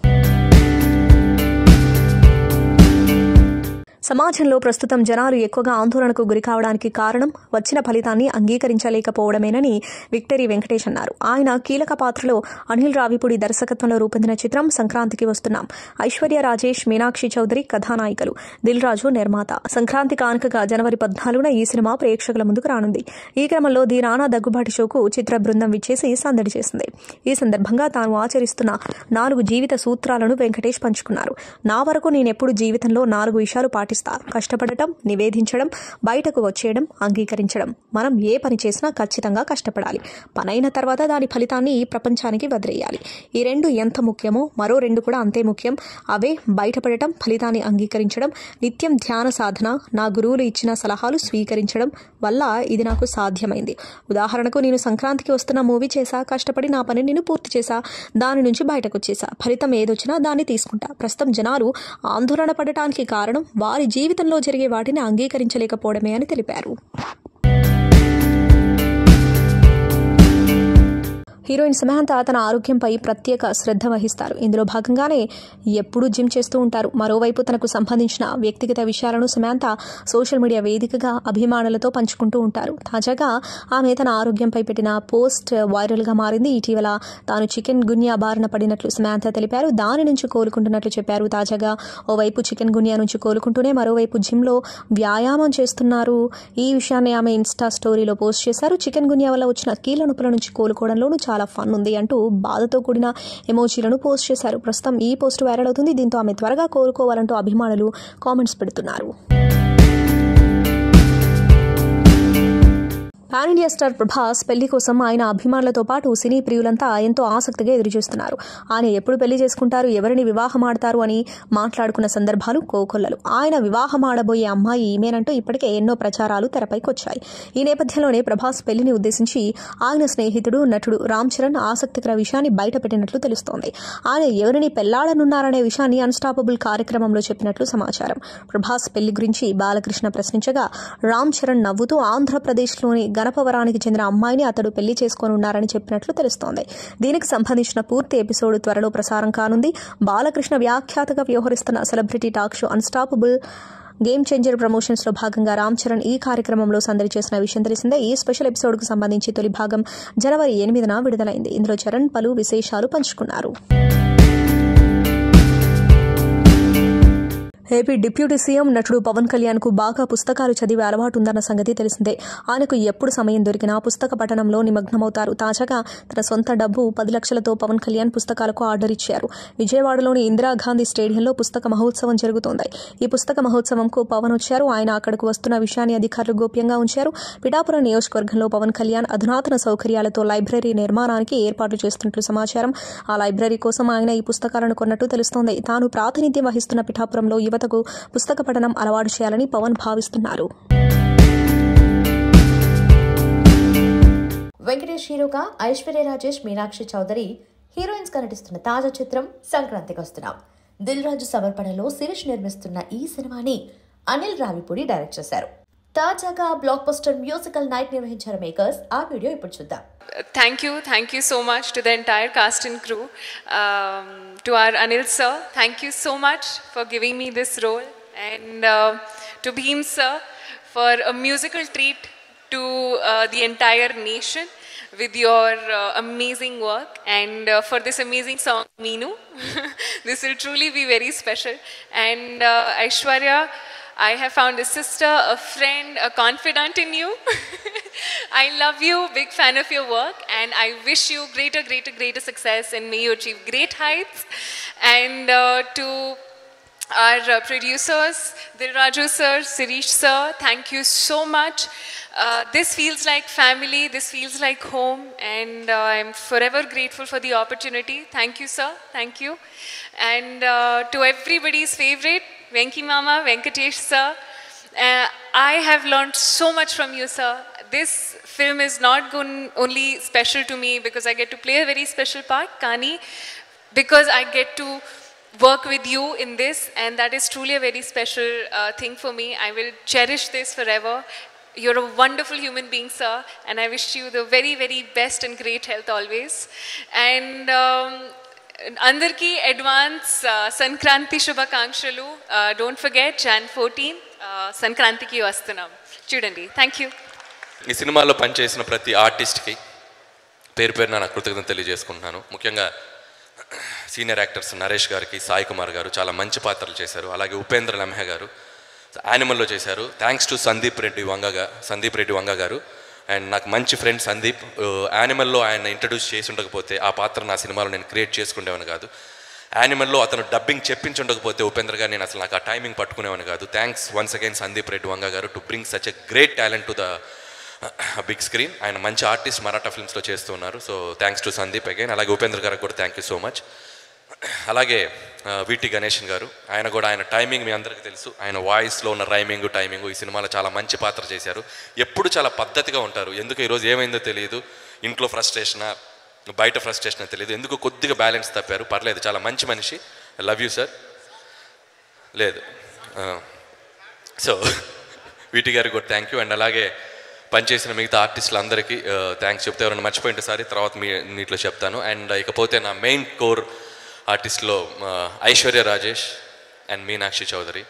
[SPEAKER 4] సమాజంలో ప్రస్తుతం జనాలు ఎక్కువగా ఆందోళనకు గురి కావడానికి కారణం వచ్చిన ఫలితాన్ని అంగీకరించలేకపోవడమేనని విక్టరీ వెంకటేష్ అన్నారు. ఆయన కీలక పాత్రలో అనిల్ రావిపూడి దర్శకత్వంలో రూపొందిన చిత్రం సంక్రాంతికి వస్తున్నాం. ఐశ్వర్య రాజేష్, మీనాక్షి చౌదరి కథానాయికలు, దిల్ రాజు నిర్మాత. సంక్రాంతి కానుకగా జనవరి 14న ఈ సినిమా ప్రేక్షకుల ముందుకు రానుంది. ఈ క్రమంలో ది నానా దగ్గుబాటి షోకు చిత్ర బృందం విచ్చేసి సందడి చేసింది. ఈ సందర్భంగా తాను ఆచరిస్తున్న 4 జీవిత సూత్రాలను వెంకటేష్ పంచుకున్నారు. నా వరకు నేనెప్పుడు జీవితంలో 4 విషయాలు పాటిస్తాను. కష్టపడటం, నివేదించడం, బయటకు వచ్చేయడం, అంగీకరించడం. మనం ఏ పని చేసినా ఖచ్చితంగా కష్టపడాలి. పనైన తర్వాత దాని ఫలితాన్ని ప్రపంచానికి వదిలేయాలి. ఈ 2 ఎంత ముఖ్యమో మరో 2 కూడా అంతే ముఖ్యం. అవే బయటపడటం, ఫలితాన్ని అంగీకరించడం, నిత్యం ధ్యాన సాధన, నా గురువులు ఇచ్చిన సలహాలు స్వీకరించడం వల్ల ఇది నాకు సాధ్యమైంది. ఉదాహరణకు నేను సంక్రాంతికి వస్తున్న మూవీ చేశా, కష్టపడి నా పని నేను పూర్తి చేశా, దాని నుంచి బయటకు వచ్చేసా. ఫలితం ఏదొచ్చినా దాన్ని తీసుకుంటా. ప్రస్తుతం జనాలు ఆందోళన పడటానికి కారణం వారి జీవితంలో జరిగే వాటిని అంగీకరించలేకపోవడమే అని తెలిపారు. హీరోయిన్ సమంత తన ఆరోగ్యంపై ప్రత్యేక శ్రద్ధ వహిస్తారు. ఇందులో భాగంగానే ఎప్పుడూ జిమ్ చేస్తూ ఉంటారు. మరోవైపు తనకు సంబంధించిన వ్యక్తిగత విషయాలను సమంత సోషల్ మీడియా వేదికగా అభిమానులతో పంచుకుంటూ ఉంటారు. తాజాగా ఆమె తన ఆరోగ్యంపై పెట్టిన పోస్ట్ వైరల్ గా మారింది. ఇటీవల తాను చికెన్ గున్యా బారిన పడినట్లు సమంత తెలిపారు. దాని నుంచి కోలుకుంటున్నట్లు చెప్పారు. తాజాగా ఓవైపు చికెన్ గున్యా నుంచి కోలుకుంటూనే మరోవైపు జిమ్ లో వ్యాయామం చేస్తున్నారు. ఈ విషయాన్ని ఆమె ఇన్స్టా స్టోరీలో పోస్ట్ చేశారు. చికెన్ గున్యా వల్ల వచ్చిన కీళ్ల నొప్పుల నుంచి కోలుకోవడంలోనూ చాలా ఫన్ ఉంది అంటూ బాధతో కూడిన ఎమోజీలను పోస్ట్ చేశారు. ప్రస్తుతం ఈ పోస్ట్ వైరల్ అవుతుంది. దీంతో ఆమె త్వరగా కోలుకోవాలంటూ అభిమానులు కామెంట్స్ పెడుతున్నారు. పాన్ ఇండియా స్టార్ ప్రభాస్ పెళ్లి కోసం ఆయన అభిమానులతో పాటు సినీ ప్రియులంతా ఎంతో ఆసక్తిగా ఎదురుచూస్తున్నారు. ఆయన ఎప్పుడు పెళ్లి చేసుకుంటారు, ఎవరిని వివాహం ఆడతారు అని మాట్లాడుకున్న సందర్భాలు కోకొల్లలు. ఆయన వివాహం ఆడబోయే అమ్మాయి ఈమెనంటూ ఇప్పటికే ఎన్నో ప్రచారాలు తెరపైకి వచ్చాయి. ఈ నేపథ్యంలోనే ప్రభాస్ పెళ్లిని ఉద్దేశించి ఆయన స్నేహితుడు నటుడు రామ్ చరణ్ ఆసక్తికర విషయాన్ని బయటపెట్టినట్లు తెలుస్తోంది. ఆయన ఎవరిని పెళ్లాడనున్నారనే విషయాన్ని అన్స్టాపబుల్ కార్యక్రమంలో చెప్పినట్లు సమాచారం. ప్రభాస్ పెళ్లి గురించి బాలకృష్ణ ప్రశ్నించగా రామ్ చరణ్ నవ్వుతూ ఆంధ్రప్రదేశ్లోని గణపవరానికి చెందిన అమ్మాయిని అతడు పెళ్లి చేసుకోనున్నారని చెప్పినట్లు తెలుస్తోంది. దీనికి సంబంధించిన పూర్తి ఎపిసోడ్ త్వరలో ప్రసారం కానుంది. బాలకృష్ణ వ్యాఖ్యాతగా వ్యవహరిస్తున్న celebrity talk show unstoppable game changer promotions లో భాగంగా రామ్ చరణ్ ఈ కార్యక్రమంలో సందడి చేసిన విషయం తెలిసిందే. ఈ స్పెషల్ ఎపిసోడ్ కు సంబంధించి తొలి భాగం జనవరి 8న విడుదలైంది. ఇందులో చరణ్ పలు విశేషాలు పంచుకున్నారు. ఏపీ డిప్యూటీ సీఎం నటుడు పవన్ కళ్యాణ్ కు బాగా పుస్తకాలు చదివే అలవాటు ఉందన్న సంగతి తెలిసిందే. ఆయనకు ఎప్పుడు సమయం దొరికినా పుస్తక పఠనంలో నిమగ్నమవుతారు. తాజాగా తన సొంత డబ్బు 10 లక్షలతో పవన్ కళ్యాణ్ పుస్తకాలకు ఆర్డర్ ఇచ్చారు. విజయవాడలోని ఇందిరాగాంధీ స్టేడియంలో పుస్తక మహోత్సవం జరుగుతోంది. ఈ పుస్తక మహోత్సవంకు పవన్ వచ్చారు. ఆయన అక్కడకు వస్తున్న విషయాన్ని అధికారులు గోప్యంగా ఉంచారు. పిఠాపురం నియోజకవర్గంలో పవన్ కళ్యాణ్ అధునాతన సౌకర్యాలతో లైబ్రరీ నిర్మాణానికి ఏర్పాట్లు చేస్తున్నట్లు సమాచారం. ఆ లైబ్రరీ కోసం ఆయన ఈ పుస్తకాలను కొన్నట్టు తెలుస్తోంది. తాను ప్రాతినిధ్యం వహిస్తున్న పిఠాపురంలో యువతకు పుస్తక పఠనం అలవాటు చేయాలని పవన్ భావిస్తున్నారు.
[SPEAKER 3] వెంకటేష్ హీరోగా ఐశ్వర్య రాజేష్, మీనాక్షి చౌదరి హీరోయిన్స్ గా నటిస్తున్న తాజా చిత్రం సంక్రాంతికి వస్తున్నాం. దిల్ రాజు సమర్పణలో శిరీష్ నిర్మిస్తున్న ఈ సినిమాని అనిల్ రావిపూడి డైరెక్ట్ చేశారు. తాజాగా బ్లాక్ బస్టర్ మ్యూజికల్ నైట్ నిర్వహించారు మేకర్స్. ఆ వీడియో ఇప్పుడు చూద్దాం.
[SPEAKER 6] Thank you so much to the entire cast and crew. To our Anil sir, thank you so much for giving me this role, and to Bheem sir for a musical treat to the entire nation with your amazing work, and for this amazing song Meenu. This will truly be very special. And Aishwarya, I have found a sister, a friend, a confidant in you. I love you, big fan of your work, and I wish you greater success, and may you achieve great heights. And to our producers, Dil Raju sir, Sirish sir, thank you so much. This feels like family, this feels like home, and I'm forever grateful for the opportunity. Thank you sir, thank you. And to everybody's favorite, Venki Mama, Venkatesh sir, I have learned so much from you sir. This film is not only special to me because I get to play a very special part, Kani, because I get to work with you in this, and that is truly a very special thing for me. I will cherish this forever. You're a wonderful human being, sir, and I wish you the very best and great health always. And Andarki advance Sankranti Shubhakankshalu. Don't forget Jan 14 Sankrantiki vastunam. Chudandi. Thank you.
[SPEAKER 7] ఈ సినిమాలో పనిచేసిన ప్రతి ఆర్టిస్ట్కి పేరు పేరున నా కృతజ్ఞతలు తెలియజేసుకుంటున్నాను. ముఖ్యంగా సీనియర్ యాక్టర్స్ నరేష్ గారికి, సాయి కుమార్ గారు చాలా మంచి పాత్రలు చేశారు. అలాగే ఉపేంద్ర లమ్హే గారు యానిమల్లో చేశారు. థ్యాంక్స్ టు సందీప్ రెడ్డి వంగ గారు. అండ్ నాకు మంచి ఫ్రెండ్ సందీప్. యానిమల్లో ఆయన ఇంట్రడ్యూస్ చేసి ఉండకపోతే ఆ పాత్ర నా సినిమాలో నేను క్రియేట్ చేసుకునేవాని కాదు. యానిమల్లో అతను డబ్బింగ్ చెప్పించుండకపోతే ఉపేంద్ర గారు నేను అసలు నాకు ఆ టైమింగ్ పట్టుకునేవాని కాదు. Thanks once again Sandeep Reddy Vanga గారు to bring such a great talent to the big screen. ఆయన మంచి ఆర్టిస్ట్ మరాఠా ఫిల్మ్స్లో చేస్తూ ఉన్నారు. So thanks to Sandeep again. అలాగే ఉపేంద్ర గారికి కూడా థ్యాంక్ యూ సో మచ్. అలాగే విటి గణేషన్ గారు, ఆయన కూడా ఆయన టైమింగ్ మీ అందరికీ తెలుసు. ఆయన వాయిస్లో ఉన్న టైమింగ్ ఈ సినిమాలో చాలా మంచి పాత్ర చేశారు. ఎప్పుడు చాలా పద్ధతిగా ఉంటారు. ఎందుకు ఈరోజు ఏమైందో తెలియదు, ఇంట్లో ఫ్రస్ట్రేషనా బయట ఫ్రస్ట్రేషనా తెలియదు, ఎందుకు కొద్దిగా బ్యాలెన్స్ తప్పారు. పర్లేదు, చాలా మంచి మనిషి. I love you sir. లేదు సో వీటి గారికి కూడా థ్యాంక్ యూ. అండ్ అలాగే పనిచేసిన మిగతా ఆర్టిస్టులందరికీ థ్యాంక్స్ చెప్తే ఎవరైనా మర్చిపోయింటే సారీ తర్వాత నీటిలో చెప్తాను. అండ్ ఇకపోతే నా మెయిన్ కోర్ ఆర్టిస్ట్లో Aishwarya Rajesh and Meenakshi Chaudhary,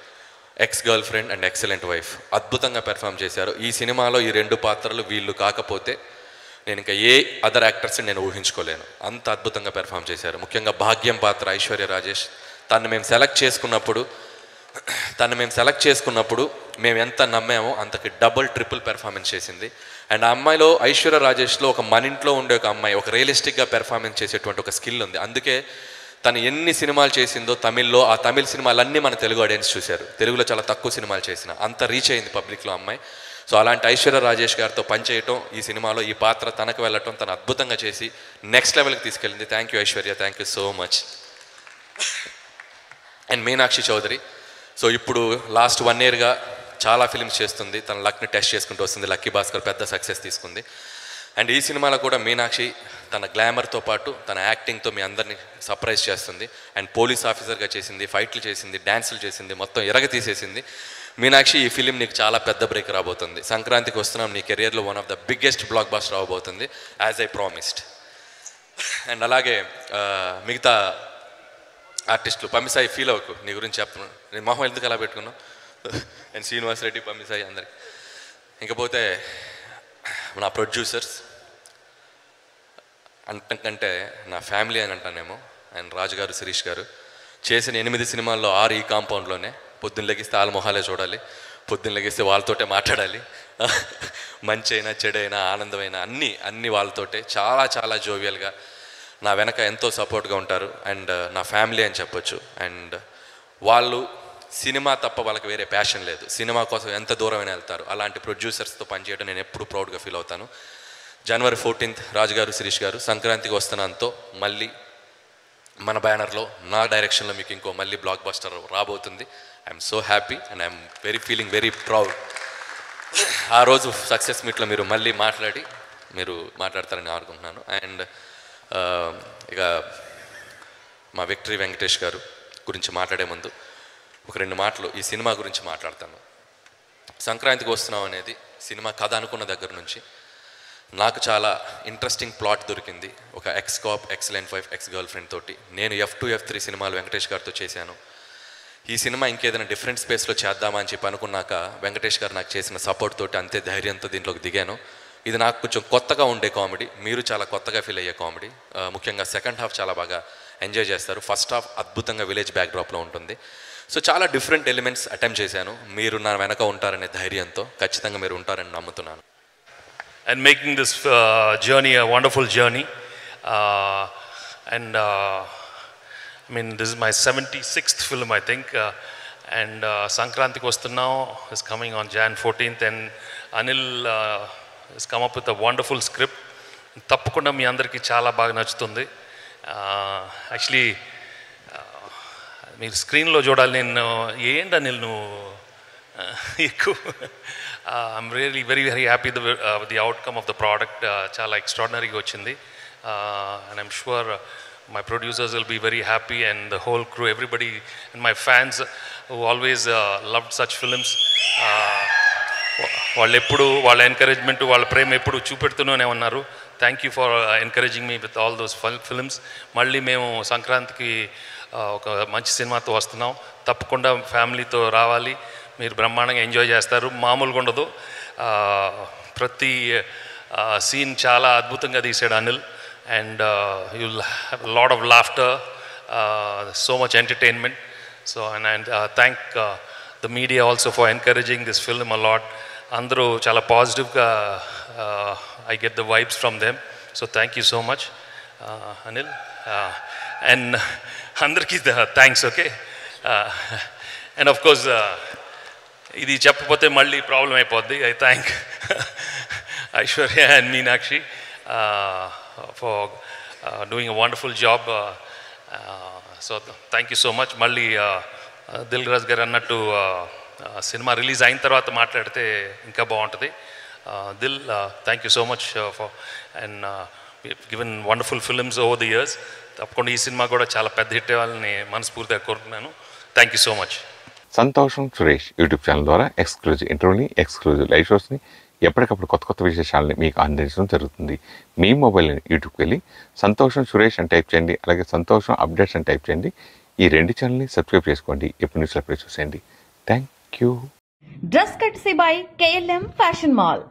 [SPEAKER 7] ex girlfriend and excellent wife, అద్భుతంగా పెర్ఫామ్ చేశారు. ఈ సినిమాలో ఈ 2 పాత్రలు వీళ్ళు కాకపోతే నేను ఇంకా ఏ అదర్ యాక్టర్స్ని నేను ఊహించుకోలేను, అంత అద్భుతంగా పెర్ఫామ్ చేశారు. ముఖ్యంగా భాగ్యం పాత్ర ఐశ్వర్య రాజేష్, తను మేము సెలెక్ట్ చేసుకున్నప్పుడు మేము ఎంత నమ్మామో అంతకి డబుల్ ట్రిపుల్ పెర్ఫార్మెన్స్ చేసింది. అండ్ ఆ అమ్మాయిలో ఐశ్వర్య రాజేష్లో ఒక మన ఇంట్లో ఉండే ఒక అమ్మాయి ఒక రియలిస్టిక్గా పెర్ఫార్మెన్స్ చేసేటువంటి ఒక స్కిల్ ఉంది. అందుకే తను ఎన్ని సినిమాలు చేసిందో తమిళ్లో, ఆ తమిళ్ సినిమాలన్నీ మన తెలుగు ఆడియన్స్ చూశారు. తెలుగులో చాలా తక్కువ సినిమాలు చేసిన అంత రీచ్ అయింది పబ్లిక్లో అమ్మాయి. సో అలాంటి ఐశ్వర్య రాజేష్ గారితో పనిచేయటం, ఈ సినిమాలో ఈ పాత్ర తనకు వెళ్ళటం, తను అద్భుతంగా చేసి నెక్స్ట్ లెవెల్కి తీసుకెళ్ళింది. Thank you Aishwarya, thank you so much. And Meenakshi Chaudhary, so ఇప్పుడు లాస్ట్ 1 yearగా చాలా ఫిల్మ్స్ చేస్తుంది, తన లక్ని టెస్ట్ చేసుకుంటూ వస్తుంది. లక్కీ భాస్కర్ పెద్ద సక్సెస్ తీసుకుంది. అండ్ ఈ సినిమాలో కూడా మీనాక్షి తన గ్లామర్తో పాటు తన యాక్టింగ్తో మీ అందరినీ సర్ప్రైజ్ చేస్తుంది. అండ్ పోలీస్ ఆఫీసర్గా చేసింది, ఫైట్లు చేసింది, డ్యాన్సులు చేసింది, మొత్తం ఎరగ తీసేసింది. మీనాక్షి, ఈ ఫిలిం నీకు చాలా పెద్ద బ్రేక్ రాబోతుంది. సంక్రాంతికి వస్తున్నాం, నీ కెరియర్లో one of the biggest block buster రాబోతుంది, యాజ్ ఐ ప్రామిస్డ్. అండ్ అలాగే మిగతా ఆర్టిస్టులు, పమ్మిసాయి ఫీల్ అవ్వకు, నీ గురించి చెప్తున్నాను, నేను మొహం ఎందుకు అలా పెట్టుకున్నాను. అండ్ శ్రీనివాస్ రెడ్డి, పమ్మిసాయి అందరికి. ఇంకపోతే నా ప్రొడ్యూసర్స్ అంతకంటే నా ఫ్యామిలీ అని అంటానేమో. అండ్ రాజు గారు, శిరీష్ గారు చేసిన 8 సినిమాల్లో 6 ఈ కాంపౌండ్లోనే. పొద్దున్న లెగిస్తే వాళ్ళ మొహాలే చూడాలి, పొద్దున్న లెగిస్తే వాళ్ళతోటే మాట్లాడాలి, మంచి అయినా చెడైనా ఆనందమైనా అన్నీ వాళ్ళతోటే. చాలా చాలా జోవియల్గా నా వెనక ఎంతో సపోర్ట్గా ఉంటారు. అండ్ నా ఫ్యామిలీ అని చెప్పొచ్చు. అండ్ వాళ్ళు సినిమా తప్ప వాళ్ళకి వేరే ప్యాషన్ లేదు, సినిమా కోసం ఎంత దూరమైనా వెళ్తారు. అలాంటి ప్రొడ్యూసర్స్తో పనిచేయడం నేను ఎప్పుడు ప్రౌడ్గా ఫీల్ అవుతాను. January 14th రాజు గారు, శిరీష్ గారు సంక్రాంతికి వస్తున్నానుతో మళ్ళీ మన బ్యానర్లో నా డైరెక్షన్లో మీకు ఇంకో మళ్ళీ బ్లాక్ బస్టర్ రాబోతుంది. I'm so happy and I'm feeling very proud. ఆ రోజు సక్సెస్ మీట్లో మీరు మళ్ళీ మాట్లాడతారని అనుకుంటున్నాను. అండ్ ఇక మా విక్టరీ వెంకటేష్ గారు గురించి మాట్లాడే ముందు ఒక 2 మాటలు ఈ సినిమా గురించి మాట్లాడతాను. సంక్రాంతికి వస్తున్నాం అనేది సినిమా కథ అనుకున్న దగ్గర నుంచి నాకు చాలా ఇంట్రెస్టింగ్ ప్లాట్ దొరికింది. ఒక X cap, excellent wife, ex girl friend తోటి నేను F2, F3 సినిమాలు వెంకటేష్ గారితో చేశాను. ఈ సినిమా ఇంకేదైనా డిఫరెంట్ స్పేస్లో చేద్దామా అని చెప్పి అనుకున్నాక వెంకటేష్ గారు నాకు చేసిన సపోర్ట్ తోటి అంతే ధైర్యంతో దీంట్లోకి దిగాను. ఇది నాకు కొంచెం కొత్తగా ఉండే కామెడీ, మీరు చాలా కొత్తగా ఫీల్ అయ్యే కామెడీ. ముఖ్యంగా సెకండ్ హాఫ్ చాలా బాగా ఎంజాయ్ చేస్తారు. ఫస్ట్ హాఫ్ అద్భుతంగా విలేజ్ బ్యాక్డ్రాప్లో ఉంటుంది. సో చాలా డిఫరెంట్ ఎలిమెంట్స్ అటెంప్ట్ చేశాను. మీరు నా వెనక ఉంటారనే ధైర్యంతో, ఖచ్చితంగా మీరు ఉంటారని నమ్ముతున్నాను.
[SPEAKER 8] And making this journey a wonderful journey. I mean, this is my 76th film, I think. And Sankranti Kostunao is coming on Jan 14th. And Anil has come up with a wonderful script. Tappakunda mi andariki chala baga nachutundi. Actually, మీరు స్క్రీన్లో చూడాలి. నేను ఏంటి అనిల్ నువ్వు ఎక్కువ I'm really very very happy the outcome of the product. చాలా ఎక్స్ట్రాడినరీగా వచ్చింది. And I'm sure my producers will be very happy and the whole crew, everybody and my fans who always loved such films. వాళ్ళు ఎప్పుడు వాళ్ళ encouragement, వాళ్ళ ప్రేమ ఎప్పుడు చూపెడుతూనే ఉన్నారు. Thank you for encouraging me with all those films. మళ్ళీ మేము సంక్రాంతికి ఒక మంచి సినిమాతో వస్తున్నాం. తప్పకుండా ఫ్యామిలీతో రావాలి, మీరు బ్రహ్మాండంగా ఎంజాయ్ చేస్తారు. మామూలుగా ఉండదు. ప్రతి సీన్ చాలా అద్భుతంగా తీసాడు Anil. And you'll have a lot of laughter, so much entertainment. So and thank the media also for encouraging this film a lot. Andru chala positive ga I get the vibes from them. So thank you so much, Anil. And andarki thanks, okay. And of course idi cheppapothe malli problem ayipoddi. I thank Aishwarya and Meenakshi for doing a wonderful job. So thank you so much. Malli Dil Raj garu annattu cinema release ayin tarvata maatladite inka baaguntadi. Dil, thank you so much for and we've given wonderful films over the years. Tappakunda ee cinema kuda chaala pedda hit avvalani manaspurtiga korukunanu. Thank you so much.
[SPEAKER 1] సంతోషం Suresh YouTube channel ద్వారా exclusive ఇంటర్వ్యూని, exclusive live షోస్ని ఎప్పటికప్పుడు కొత్త కొత్త విశేషాలని మీకు అందించడం జరుగుతుంది. మీ mobile యూట్యూబ్కి వెళ్ళి సంతోషం సురేష్ అని టైప్ చేయండి, అలాగే సంతోషం అప్డేట్స్ అని టైప్ చేయండి. ఈ 2 ఛానల్ని సబ్స్క్రైబ్ చేసుకోండి. ఎప్పుడు న్యూస్లో చూసేయండి. Thank you.
[SPEAKER 2] Dress కట్సీ by KLM fashion mall.